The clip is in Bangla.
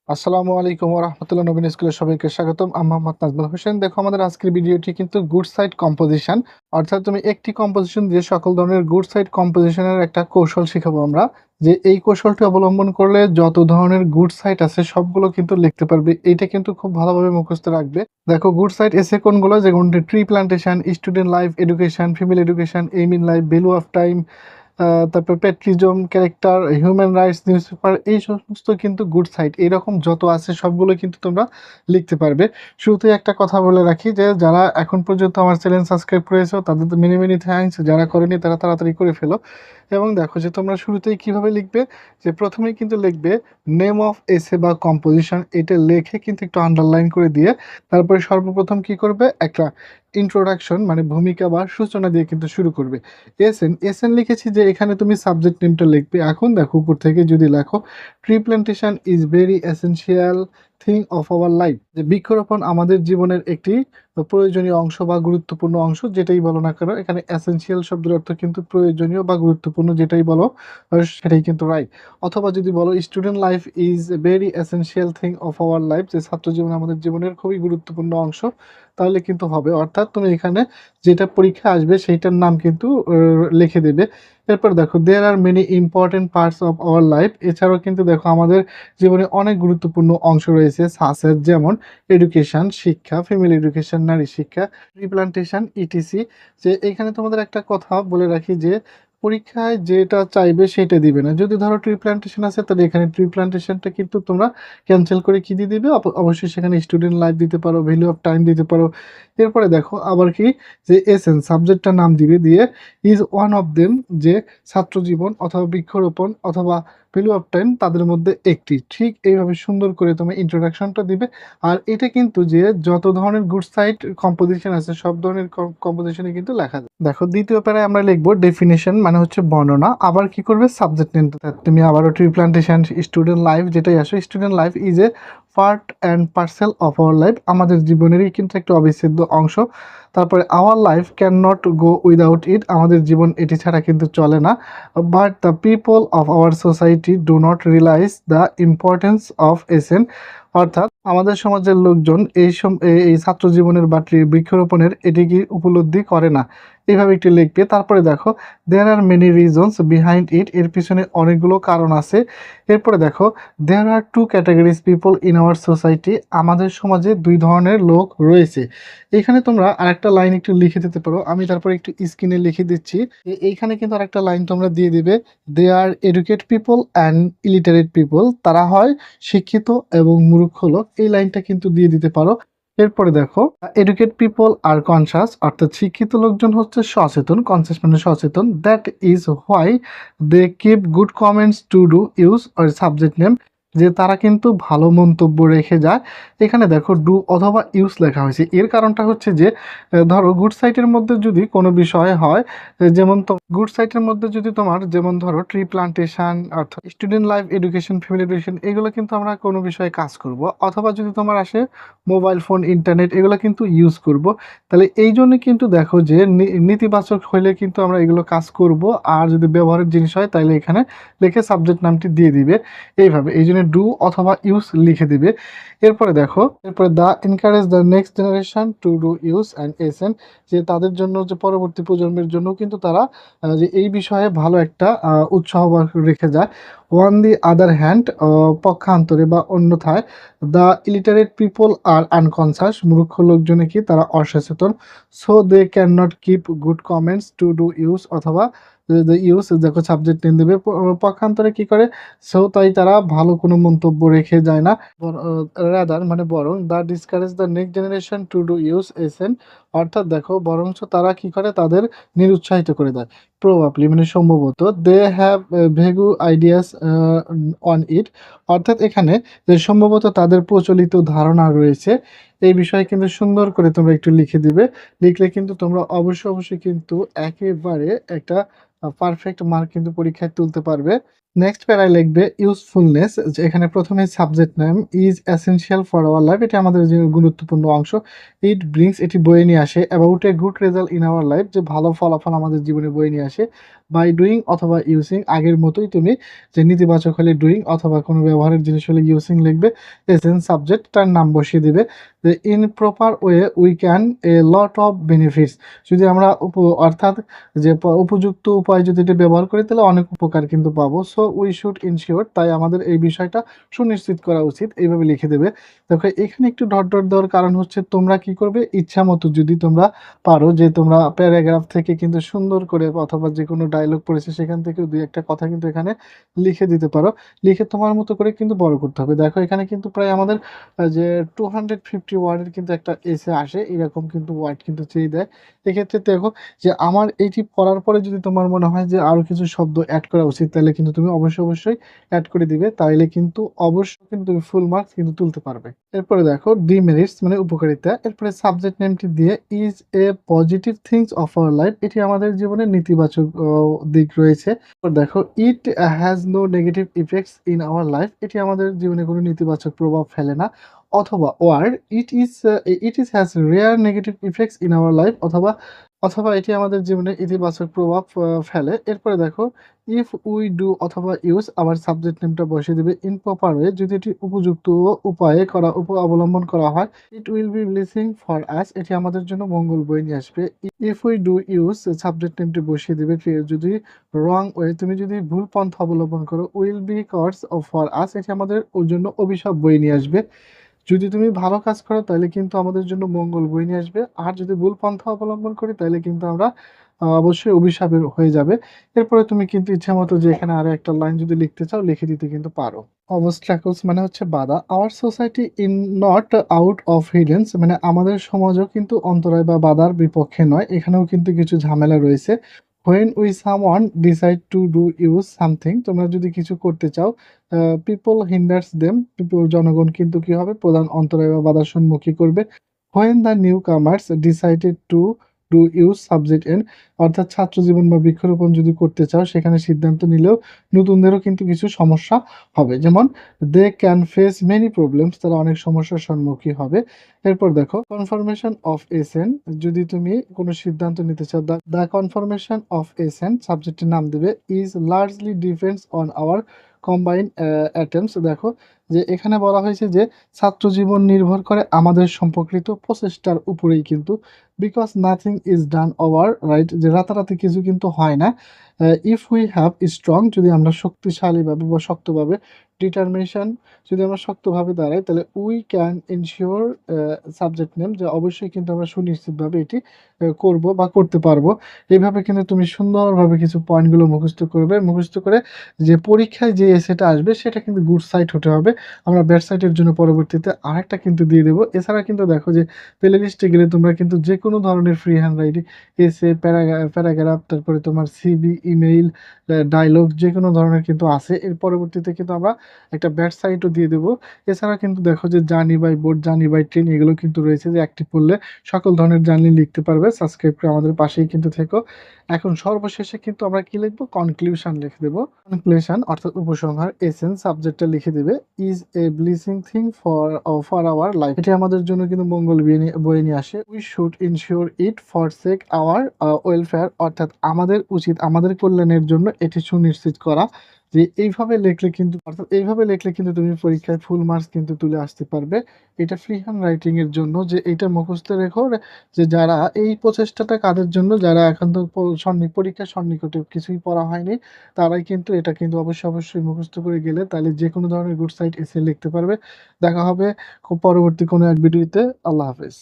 আসসালামু আলাইকুম ওয়া রাহমাতুল্লাহ। নবীন স্কুলের সবাইকে স্বাগতম। আমি মোহাম্মদ নাজমুল হোসেন। দেখো আমাদের আজকের ভিডিওটি কিন্তু গুড সাইড কম্পোজিশন, অর্থাৎ তুমি একটি কম্পোজিশন দিয়ে সকল ধরনের গুড সাইড কম্পোজিশনের একটা কৌশল শিখাবো আমরা। যে এই কৌশলটি অবলম্বন করলে যত ধরনের গুড সাইড আছে সবগুলো কিন্তু লিখতে পারবে। এইটা কিন্তু খুব ভালোভাবে মুখস্থ রাখবে। দেখো গুড সাইড এসে কোনগুলো, যেমন tree plantation, student life education, female education, aim in life, value of time, তারপর patriotism, character, human rights, newspaper, এই সমস্ত কিন্তু গুড সাইট এরকম যত আছে সবগুলো কিন্তু তোমরা লিখতে পারবে। শুরুতেই একটা কথা বলে রাখি যে যারা এখন পর্যন্ত আমার চ্যানেল সাবস্ক্রাইব করেছো তাদের তো মেনি মেনি থ্যাঙ্কস, যারা করেনি তারা তাড়াতাড়ি করে ফেলো। এবং দেখো যে তোমরা শুরুতেই কিভাবে লিখবে, যে প্রথমেই কিন্তু লিখবে নেম অফ এসে বা কম্পোজিশন, এটা লেখে কিন্তু একটু আন্ডারলাইন করে দিয়ে তারপরে সর্বপ্রথম কি করবে, একটা ইন্ট্রোডাকশন মানে ভূমিকা বা সূচনা দিয়ে কিন্তু শুরু করবে। এসএন লিখেছি যে এখানে তুমি সাবজেক্ট নেমটা লিখবে। এখন দেখো উপর থেকে যদি লেখো tree plantation is very essential thing of our life, যে বৃক্ষরোপণ আমাদের জীবনের একটি প্রয়োজনীয় অংশ বা গুরুত্বপূর্ণ অংশ, যেটাই বলো না কেন। এখানে এসেনশিয়াল শব্দের অর্থ কিন্তু প্রয়োজনীয় বা গুরুত্বপূর্ণ, যেটাই বলো সেটাই কিন্তু রাইট। অথবা যদি বলো student life is a very essential thing of our life, যে ছাত্র জীবন আমাদের জীবনের খুবই গুরুত্বপূর্ণ অংশ, তাহলে কিন্তু হবে। অর্থাৎ তুমি এখানে যেটা পরীক্ষা আসবে সেইটার নাম কিন্তু লিখে দেবে। এরপর দেখো there are many important parts of our life, এছাড়াও কিন্তু দেখো আমাদের জীবনে অনেক গুরুত্বপূর্ণ অংশ রয়েছে সাসেস, যেমন এডুকেশন শিক্ষা, ফিমেল এডুকেশন নারী শিক্ষা, রিপ্লান্টেশন ইটিসি। যে এখানে তোমাদের একটা কথা বলে রাখি যে পরীক্ষায় যেটা চাইবে সেটা দিবে না। যদি ধরো ট্রি প্ল্যান্টেশন আছে তাহলে এখানে ট্রি প্ল্যান্টেশনটা কিন্তু তোমরা ক্যান্সেল করে কি দিয়ে দিবে, অবশ্যই সেখানে স্টুডেন্ট লাইফ দিতে পারো, ভ্যালু অফ টাইম দিতে পারো। এরপরে দেখো আবার কি, যে এসেন্স সাবজেক্টটার নাম দিবে দিয়ে ইজ ওয়ান অফ দেম, যে ছাত্র জীবন অথবা বৃক্ষরোপণ অথবা ভ্যালু অফ টাইম তাদের মধ্যে একটি। ঠিক এইভাবে সুন্দর করে তুমি ইন্ট্রোডাকশনটা দিবে। আর এটা কিন্তু যে যত ধরনের গুড সাইড কম্পোজিশন আছে সব ধরনের কম্পোজিশনে কিন্তু লেখা যায়। দেখো দ্বিতীয় প্যারায় আমরা লিখবো ডেফিনেশন মানে হচ্ছে বর্ণনা। আবার কি করবে, সাবজেক্ট নিতে তুমি আবারও ট্রি প্লান্টেশন, স্টুডেন্ট লাইফ যেটাই আসো, student life is a part and parcel of our life, আমাদের জীবনেরই কিন্তু একটা অবিচ্ছেদ্য অংশ। তারপরে our life can not go without it, আমাদের জীবন এটি ছাড়া কিন্তু চলে না। But the people of our society do not realize the importance of essay, অর্থাৎ আমাদের সমাজের লোকজন এই ছাত্র জীবনের বা বৃক্ষরোপণের এটিকে উপলব্ধি করে না। এইভাবে একটু লিখবে। তারপরে দেখো there are many reasons behind it, এর পিছনে অনেকগুলো কারণ আছে। এরপরে দেখো there are two categories people in our society, আমাদের সমাজে দুই ধরনের লোক রয়েছে। এখানে তোমরা আরেকটা লাইন একটু লিখে দিতে পারো, আমি তারপরে একটু স্ক্রিনে লিখে দিচ্ছি। এইখানে কিন্তু আরেকটা লাইন তোমরা দিয়ে দিবে, they are educate people and illiterate people, তারা হয় শিক্ষিত এবং মূর্খ লোক। এই লাইনটা কিন্তু দিয়ে দিতে পারো। এরপরে দেখো এডুকেট পিপল আর কনসাস, অর্থাৎ শিক্ষিত লোকজন হচ্ছে সচেতন, কনসাস মানে সচেতন, that is why they keep good comments to do use our subject name, যে তারা কিন্তু ভালো মন্তব্য রেখে যায়। এখানে দেখো ডু অথবা ইউজ লেখা হয়েছে, এর কারণটা হচ্ছে যে ধরো গুড সাইটের মধ্যে যদি কোনো বিষয় হয়, যেমন তো গুড সাইটের মধ্যে যদি তোমার যেমন ধরো ট্রি প্লান্টেশন অর্থাৎ student life education, family education, এগুলো কিন্তু আমরা কোনো বিষয়ে কাজ করব। অথবা যদি তোমার আসে মোবাইল ফোন, ইন্টারনেট, এগুলো কিন্তু ইউজ করব। তাহলে এই জন্য কিন্তু দেখো যে নেতিবাচক হইলে কিন্তু আমরা এগুলো কাজ করব, আর যদি ব্যবহারিক জিনিস হয় তাহলে এখানে লিখে সাবজেক্ট নামটি দিয়ে দিবে। এইভাবে এই জন্য ডু অথবা ইউজ লিখে দিবে। এরপরে দেখো এরপরে they encourage the next generation to do use and essay, যে তাদের জন্য যে পরবর্তী প্রজন্মের জন্য কিন্তু তারা যে এই বিষয়ে ভালো একটা উৎসাহ রেখে যায়। ওয়ান দি আদার হ্যান্ড, পক্ষান্তরে বা অন্যথায় the illiterate people are unconscious, মূর্খ লোকজনে কি তারা অসচেতন। So they can not keep good comments to do use, অথবা ইউজ দেখো সাবজেক্ট নিয়ে দেবে। পক্ষান্তরে কি করে, সো তাই তারা ভালো কোনো মন্তব্য রেখে যায় না। রাদার মানে বরং they discourage the next generation to do use essay, অর্থাৎ দেখো বরঞ্চ তারা কি করে, তাদের নিরুৎসাহিত করে দেয়। প্রবাবলি মানে সম্ভবত, they have vague ideas on it, অর্থাৎ এখানে যে সম্ভবত তাদের প্রচলিত ধারণা রয়েছে এই বিষয়ে কিন্তু সুন্দর করে তোমরা একটু লিখে দিবে। লিখলে কিন্তু তোমরা অবশ্যই অবশ্যই কিন্তু একেবারে একটা পারফেক্ট মার্ক কিন্তু পরীক্ষায় তুলতে পারবে। নেক্সট প্যারায় লিখবে ইউজফুলনেস, যে এখানে প্রথমে subject name is essential for our life, এটা আমাদের যে গুরুত্বপূর্ণ অংশ। ইট ব্রিংস, এটি বয়ে নিয়ে আসে। About a good result in our life, যে ভালো ফলাফল আমাদের জীবনে বয়ে নিয়ে আসে। বাই ডুইং অথবা ইউজিং, আগের মতোই তুমি যে নেতিবাচক হলে ডুইং অথবা কোনো ব্যবহারের জিনিস হলে ইউজিং লিখবে। এসেন্স সাবজেক্ট তার নাম বসিয়ে দিবে। যে in proper way we can A lot of benefits, যদি আমরা অর্থাৎ যে উপযুক্ত উপায় যদি এটা ব্যবহার করি তাহলে অনেক উপকার কিন্তু পাবো। সো উই শুড ইনশিওর, তাই আমাদের এই বিষয়টা সুনিশ্চিত করা উচিত, এইভাবে লিখে দেবে। দেখো এখানে একটু ডট ডট দেওয়ার কারণ হচ্ছে তোমরা কি করবে, ইচ্ছা মতো যদি তোমরা পারো যে তোমরা প্যারাগ্রাফ থেকে কিন্তু সুন্দর করে অথবা যে কোনো ডায়লগ পড়েছে সেখান থেকে দুই একটা কথা কিন্তু এখানে লিখে দিতে পারো। লিখে তোমার মতো করে কিন্তু বড় করতে হবে। দেখো এখানে কিন্তু প্রায় আমাদের যে 250 ওয়ার্ডের কিন্তু একটা এসে আসে, এরকম কিন্তু ওয়ার্ড কিন্তু চেয়ে দেয়। এক্ষেত্রে দেখো যে আমার এইটি পড়ার পরে যদি তোমার মনে হয় যে আরো কিছু শব্দ এড করা উচিত, তাহলে কিন্তু তুমি অবশ্যই এড করে দিবে। তাইলে কিন্তু অবশ্যই কিন্তু তুমি ফুল মার্কস কিন্তু তুলতে পারবে। এরপরে দেখো ডিমেরিটস মানে উপকারিতা। এরপরে সাবজেক্ট নেমটি দিয়ে is a positive things of our life, এটি আমাদের জীবনে নেতিবাচক দিক রয়েছে। এরপর দেখো it has no negative effects in our life, এটি আমাদের জীবনে কোনো নেতিবাচক প্রভাব ফেলে না। অথবা or it is has rare negative effects in our life, অথবা এটি আমাদের জীবনে ইতিবাচক প্রভাব ফেলে। এরপরে দেখো ইফ উই ডু অথবা ইউজ, আবার সাবজেক্ট নেমটা বসিয়ে দেবে ইন প্রপার ওয়ে, যদি এটি উপযুক্ত উপায়ে অবলম্বন করা হয়। It will be blessing for us, এটি আমাদের জন্য মঙ্গল বয়ে নিয়ে আসবে। If we do use, subject নেমটি বসিয়ে দেবে যদি রং ওয়ে, তুমি যদি ভুল পন্থা অবলম্বন করো, will be curse for us, এটি আমাদের ওর জন্য অভিশাপ বয়ে নিয়ে আসবে। যদি তুমি ভালো কাজ করো তাহলে কিন্তু আমাদের জন্য মঙ্গল বয়ে নিয়ে আসবে, আর যদি ভুল পন্থা অবলম্বন করি তাহলে কিন্তু আমরা অবশ্যই অভিশাপের হয়ে যাবে। এরপরে তুমি কিন্তু ইচ্ছামতো যে এখানে আরো একটা লাইন যদি লিখতে চাও লিখে দিতে কিন্তু পারো। অবস্ট্রাকলস মানে হচ্ছে বাধা। Our society in not out of hindrances, মানে আমাদের সমাজও কিন্তু অন্তরায় বা বাধার বিপক্ষে নয়, এখানেও কিন্তু কিছু ঝামেলা রয়েছে। When we someone decide to do use something, তোমরা যদি কিছু করতে চাও, পিপল হিন্ডার্স দেম, পিপল জনগণ কিন্তু কি হবে, প্রধান অন্তরায় বা বাধার সম্মুখী করবে। When the new কামার্স decided to do use subject N, অর্থাৎ ছাত্র জীবন বা বৃক্ষরোপণ যদি করতে চাও সেখানে সিদ্ধান্ত নিলেও নতুনদেরও কিন্তু কিছু সমস্যা হবে। যেমন they can face many problems, তারা অনেক সমস্যার সম্মুখীন হবে। এরপর দেখো কনফার্মেশন অফ এসেন, যদি তুমি কোনো সিদ্ধান্ত নিতে চাও, দ্য কনফার্মেশন অফ এসেন সাবজেক্টের নাম দিবে is largely depends on our combined attempts. দেখো যে এখানে বলা হয়েছে যে ছাত্র জীবন নির্ভর করে আমাদের সম্পর্কিত প্রচেষ্টার উপরেই কিন্তু, because nothing is done over right, যে রাতারাতি কিছু কিন্তু হয় না। ইফ উই হ্যাভ স্ট্রং, যদি আমরা শক্তিশালীভাবে বা শক্তভাবে, ডিটারমিনেশন, যদি আমরা শক্তভাবে দাঁড়াই, তাহলে we can ensure subject name, যে অবশ্যই কিন্তু আমরা সুনিশ্চিতভাবে এটি করব বা করতে পারবো। এইভাবে কিন্তু তুমি সুন্দরভাবে কিছু পয়েন্টগুলো মুখস্থ করবে। মুখস্থ করে যে পরীক্ষায় যে এসেটা আসবে সেটা কিন্তু গুড সাইড হতে হবে। আমরা ব্যাড সাইডের জন্য পরবর্তীতে আরেকটা কিন্তু দিয়ে দেবো। এছাড়া কিন্তু দেখো যে প্লে লিস্টে গেলে তোমরা কিন্তু যে কোনো ধরনের ফ্রি হ্যান্ড রাইটিং এসে, প্যারাগ্রাফ, তারপরে তোমার সিভি, ইমেইল, ডায়লগ, যে কোনো ধরনের কিন্তু আছে। এর পরবর্তীতে কিন্তু আমরা একটা ব্যাড সাইডও দিয়ে দেবো। এছাড়া কিন্তু দেখো যে journey by boat, journey by train, এগুলো কিন্তু রয়েছে, যে অ্যাক্টিভ করলে সকল ধরনের জার্নি লিখতে পারবে। সাবস্ক্রাইব করে আমাদের পাশেই কিন্তু থেকো। এখন সর্বশেষে কিন্তু আমরা কি লিখবো, কনক্লিউশন লিখে দেবো। কনক্লুশন অর্থাৎ উপসংহার। এসেন্স সাবজেক্টটা লিখে দেবে is a blessing thing for our life, এটি আমাদের জন্য কিন্তু মঙ্গল বয়ে নিয়ে আসে। We should ensure it for sake our welfare, অর্থাৎ আমাদের উচিত আমাদের কল্যাণের জন্য এটি সুনিশ্চিত করা। যে এইভাবে লিখলে কিন্তু তুমি পরীক্ষায় ফুল মার্কস কিন্তু তুলে আসতে পারবে। এটা ফ্রি হ্যান্ড রাইটিং এর জন্য, যে এটা মুখস্থ রেখো, যে যারা এই প্রচেষ্টাটা কাদের জন্য, যারা এখন তো পরীক্ষার সন্নিকটে কিছুই পড়া হয়নি, তারাই কিন্তু এটা কিন্তু অবশ্যই মুখস্থ করে গেলে তাহলে যে কোনো ধরনের গুড সাইট এসে লিখতে পারবে। দেখা হবে খুব পরবর্তী কোনো এক ভিডিওতে। আল্লাহ হাফেজ।